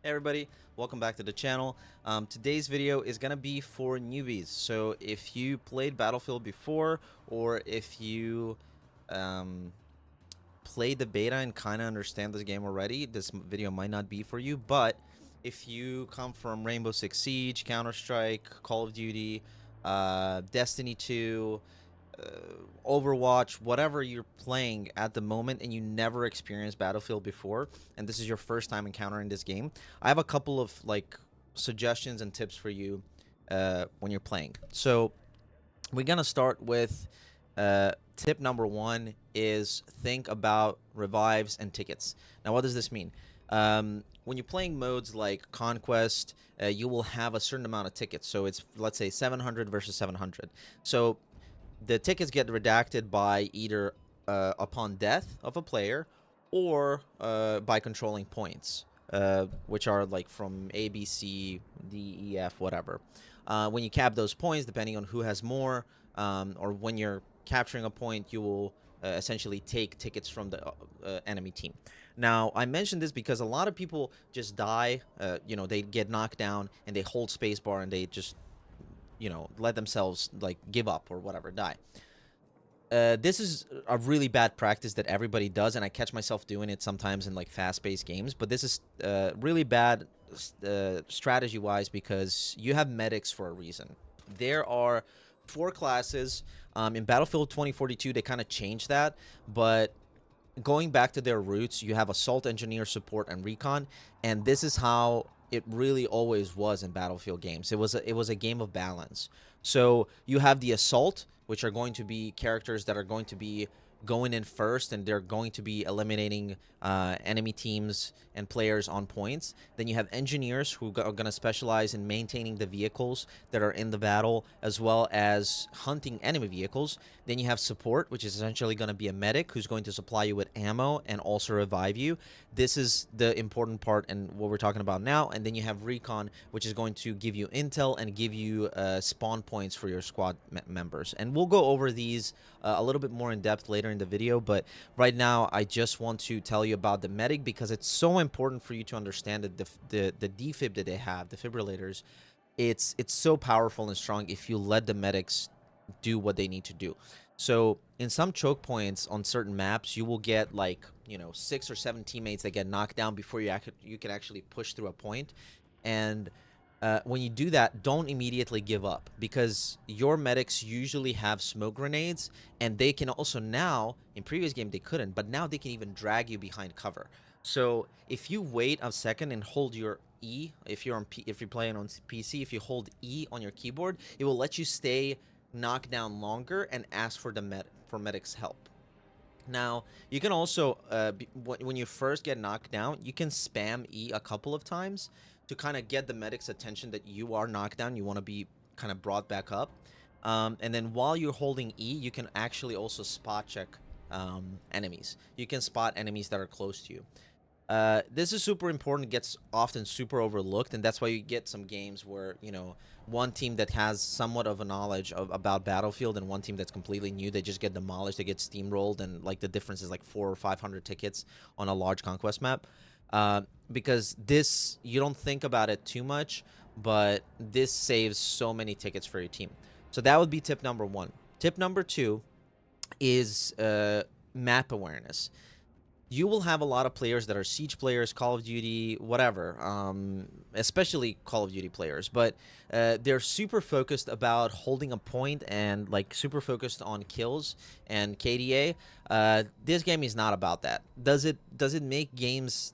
Hey everybody, welcome back to the channel. Today's video is gonna be for newbies. So if you played Battlefield before, or if you played the beta and kind of understand this game already, this video might not be for you. But if you come from Rainbow Six Siege, Counter-Strike, Call of Duty, Destiny 2, Overwatch, whatever you're playing at the moment, and you never experienced Battlefield before, and this is your first time encountering this game, I have a couple of suggestions and tips for you when you're playing. So we're gonna start with tip number one is think about revives and tickets. Now, what does this mean? When you're playing modes like Conquest, you will have a certain amount of tickets. So it's, let's say, 700 versus 700. So the tickets get redacted by either upon death of a player or by controlling points, which are like from A, B, C, D, E, F, whatever. When you cap those points, depending on who has more, or when you're capturing a point, you will essentially take tickets from the enemy team. Now, I mentioned this because a lot of people just die. They get knocked down and they hold spacebar and they just let themselves give up or whatever, die. This is a really bad practice that everybody does, and I catch myself doing it sometimes in fast-paced games. But this is really bad strategy-wise, because you have medics for a reason. There are 4 classes. In Battlefield 2042, they kind of changed that, but going back to their roots, you have assault, engineer, support, and recon, and this is how it really always was in Battlefield games. It was a game of balance. So you have the assault, which are going to be characters that are going to be going in first, and they're going to be eliminating enemy teams and players on points. Then you have engineers who are going to specialize in maintaining the vehicles that are in the battle, as well as hunting enemy vehicles. Then you have support, which is essentially going to be a medic who's going to supply you with ammo and also revive you. This is the important part and what we're talking about now. And then you have recon, which is going to give you intel and give you spawn points for your squad members. And we'll go over these a little bit more in depth later in the video, but right now I just want to tell you about the medic, because it's so important for you to understand that the defib that they have, defibrillators, it's so powerful and strong if you let the medics do what they need to do. So in some choke points on certain maps, you will get 6 or 7 teammates that get knocked down before you can actually push through a point. And when you do that, don't immediately give up, because your medics usually have smoke grenades, and they can also now, in previous game they couldn't, but now they can even drag you behind cover. So if you wait a second and hold your E, if you're playing on PC, if you hold E on your keyboard, it will let you stay knocked down longer and ask for medic's help. Now, you can also, when you first get knocked down, you can spam E a couple of times to kind of get the medic's attention that you are knocked down. You want to be kind of brought back up. And then while you're holding E, you can actually also spot check enemies. You can spot enemies that are close to you. This is super important, gets often super overlooked, and that's why you get some games where, one team that has somewhat of a knowledge about Battlefield and one team that's completely new, they just get demolished, they get steamrolled, and the difference is 400 or 500 tickets on a large conquest map. Because this, you don't think about it too much, but this saves so many tickets for your team. So that would be tip number 1. Tip number 2 is map awareness. You will have a lot of players that are Siege players, Call of Duty, whatever, especially Call of Duty players, but they're super focused about holding a point and super focused on kills and KDA. This game is not about that. Does it make games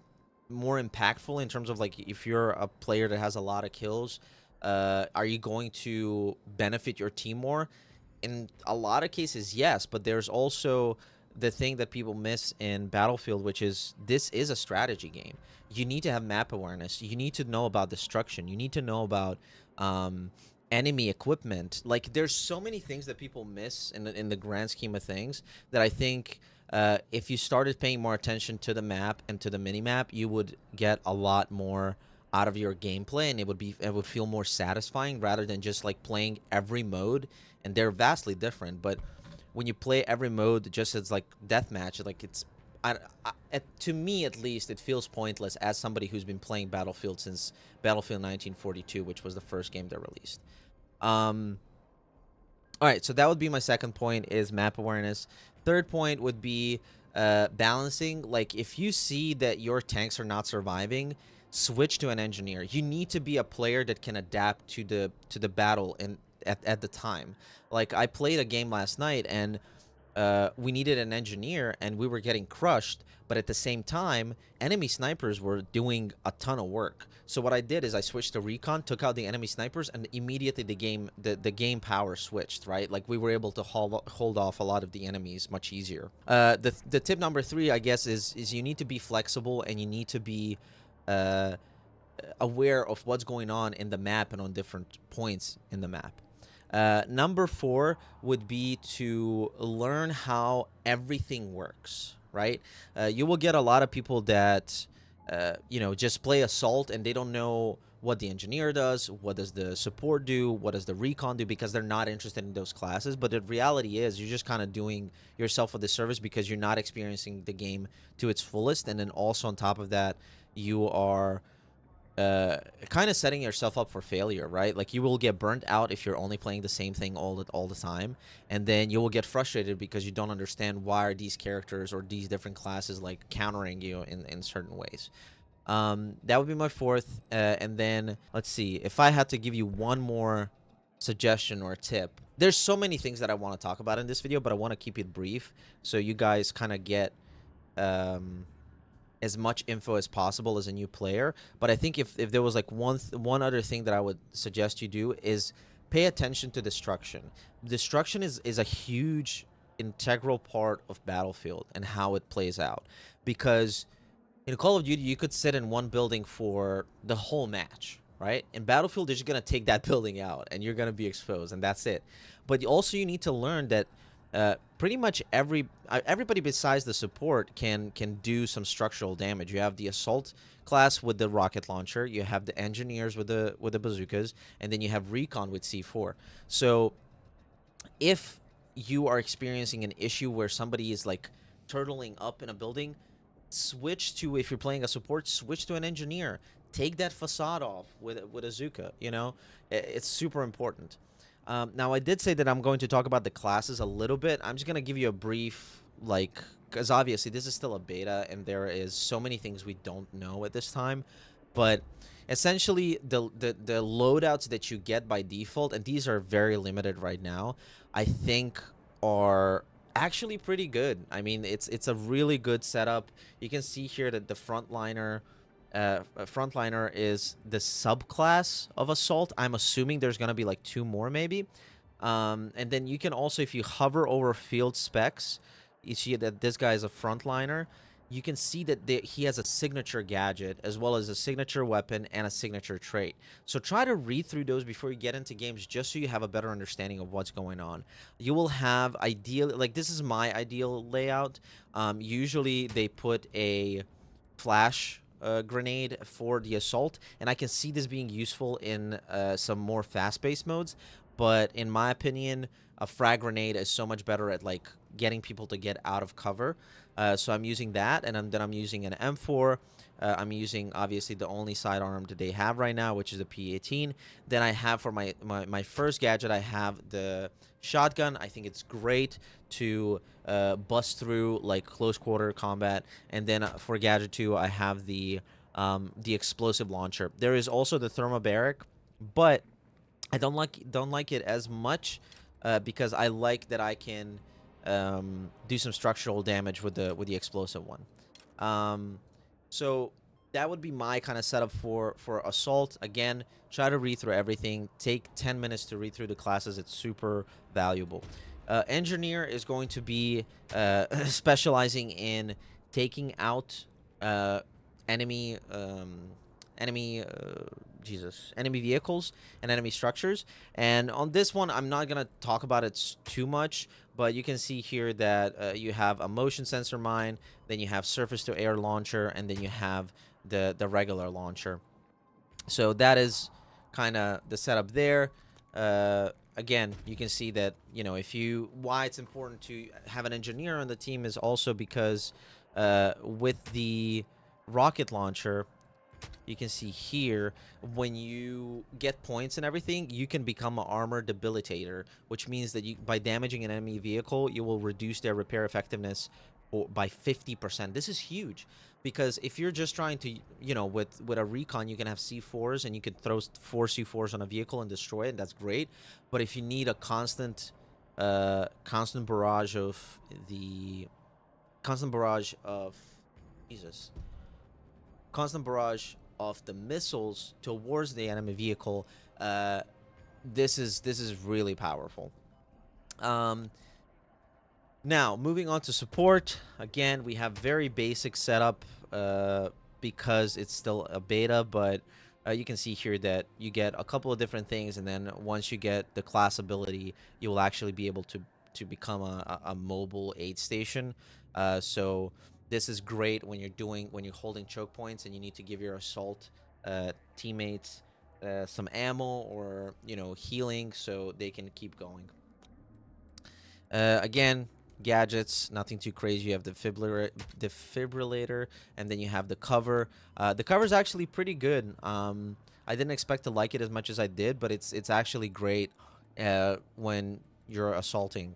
more impactful in terms of if you're a player that has a lot of kills? Are you going to benefit your team more? In a lot of cases, yes, but there's also the thing that people miss in Battlefield, which is this is a strategy game. You need to have map awareness. You need to know about destruction. You need to know about enemy equipment. There's so many things that people miss in the grand scheme of things that I think if you started paying more attention to the map and to the minimap, you would get a lot more out of your gameplay, and it would feel more satisfying rather than just playing every mode. And they're vastly different, but when you play every mode just as deathmatch, it's to me at least, it feels pointless as somebody who's been playing Battlefield since Battlefield 1942, which was the first game they released. All right, so that would be my second point, is map awareness. Third point would be balancing. Like, if you see that your tanks are not surviving, switch to an engineer. You need to be a player that can adapt to the battle and at the time. Like, I played a game last night, and we needed an engineer, and we were getting crushed. But at the same time, enemy snipers were doing a ton of work. So what I did is I switched to recon, took out the enemy snipers, and immediately the game power switched. Right, like we were able to hold off a lot of the enemies much easier. The tip number 3, I guess, is you need to be flexible, and you need to be aware of what's going on in the map and on different points in the map. Number 4 would be to learn how everything works, right? You will get a lot of people that, just play assault, and they don't know what the engineer does, what does the support do, what does the recon do, because they're not interested in those classes. But the reality is, you're just kind of doing yourself a disservice because you're not experiencing the game to its fullest. And then also on top of that, you are kind of setting yourself up for failure, right? Like, you will get burnt out if you're only playing the same thing all the time, and then you will get frustrated because you don't understand why are these characters or these different classes like countering you in certain ways. That would be my fourth, and then let's see, if I had to give you one more suggestion or tip. There's so many things that I want to talk about in this video, but I want to keep it brief so you guys kind of get as much info as possible as a new player. But I think if there was like one other thing that I would suggest you do is pay attention to destruction. Destruction is a huge integral part of Battlefield and how it plays out, because in Call of Duty you could sit in one building for the whole match, right? In Battlefield, they're just gonna take that building out and you're gonna be exposed, and that's it. But also, you need to learn that pretty much everybody besides the support can do some structural damage. You have the assault class with the rocket launcher, you have the engineers with the bazookas, and then you have recon with C4. So if you are experiencing an issue where somebody is like turtling up in a building, switch to, if you're playing a support, switch to an engineer. Take that facade off with a Zuka. It's super important. Now, I did say that I'm going to talk about the classes a little bit. I'm just going to give you a brief, like, because obviously this is still a beta and there is so many things we don't know at this time. But essentially, the loadouts that you get by default, and these are very limited right now, I think are actually pretty good. I mean, it's a really good setup. You can see here that the frontliner is the subclass of assault. I'm assuming there's gonna be like 2 more maybe. And then you can also, if you hover over field specs, you see that this guy is a frontliner. You can see that he has a signature gadget as well as a signature weapon and a signature trait. So try to read through those before you get into games, just so you have a better understanding of what's going on. You will have like, this is my ideal layout. Usually they put a flash grenade for the assault, and I can see this being useful in some more fast-paced modes. But in my opinion, a frag grenade is so much better at like getting people to get out of cover. So I'm using that, and then I'm using an M4. I'm using, obviously, the only sidearm that they have right now, which is the P18. Then I have, for my first gadget, I have the shotgun. I think it's great to bust through like close quarter combat. And then for gadget 2, I have the explosive launcher. There is also the thermobaric, but I don't like it as much because I like that I can do some structural damage with the explosive one. So that would be my kind of setup for assault. Again, try to read through everything. Take 10 minutes to read through the classes. It's super valuable. Engineer is going to be specializing in taking out enemy vehicles and enemy structures. And on this one, I'm not gonna talk about it too much, but you can see here that you have a motion sensor mine, then you have surface to air launcher, and then you have the regular launcher. So that is kind of the setup there. Again, you can see that, why it's important to have an engineer on the team is also because With the rocket launcher, you can see here, when you get points and everything, you can become an armor debilitator, which means that by damaging an enemy vehicle, you will reduce their repair effectiveness by 50%. This is huge, because if you're just trying to, with a recon, you can have C4s and you can throw 4 C4s on a vehicle and destroy it, and that's great. But if you need a constant barrage of the constant barrage of Jesus constant barrage of the missiles towards the enemy vehicle, uh, this is really powerful. Um, Now, moving on to support. Again, we have very basic setup because it's still a beta, but you can see here that you get a couple of different things, and then once you get the class ability, you will actually be able to become a mobile aid station. So this is great when you're holding choke points and you need to give your assault teammates some ammo, or healing, so they can keep going. Again, gadgets, nothing too crazy. You have the defibrillator, and then you have the cover. The cover is actually pretty good. I didn't expect to like it as much as I did, but it's actually great when you're assaulting.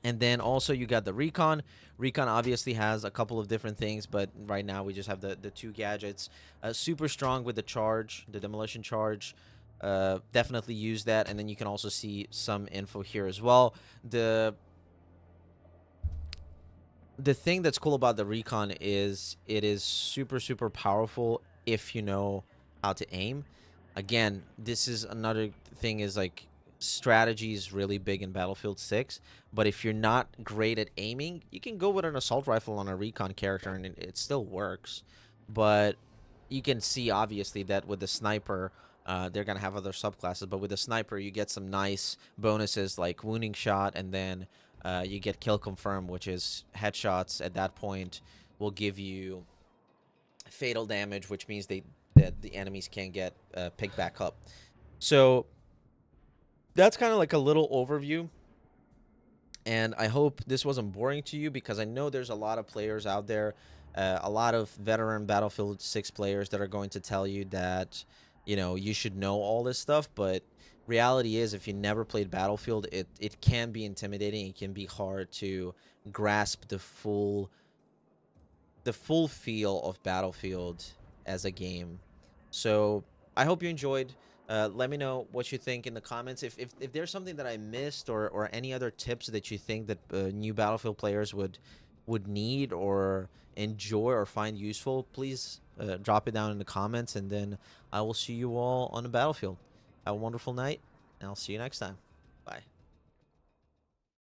And then also you got the recon. Recon obviously has a couple of different things, but right now we just have the two gadgets. Super strong with the charge, the demolition charge. Definitely use that, and then you can also see some info here as well. The thing that's cool about the recon is it is super powerful if you know how to aim. Again, this is another thing, is like, strategy is really big in Battlefield 6, but if you're not great at aiming, you can go with an assault rifle on a recon character and it still works. But you can see obviously that with the sniper, they're gonna have other subclasses, but with the sniper you get some nice bonuses like wounding shot, and then you get kill confirm, which is headshots at that point will give you fatal damage, which means that the enemies can't get picked back up. So that's kind of like a little overview, and I hope this wasn't boring to you, because I know there's a lot of players out there, a lot of veteran Battlefield 6 players that are going to tell you that, you should know all this stuff, but reality is, if you never played Battlefield, it can be intimidating. It can be hard to grasp the full feel of Battlefield as a game. So I hope you enjoyed. Let me know what you think in the comments. If there's something that I missed, or any other tips that you think that new Battlefield players would need or enjoy or find useful, please drop it down in the comments, and then I will see you all on the battlefield. Have a wonderful night, and I'll see you next time. Bye.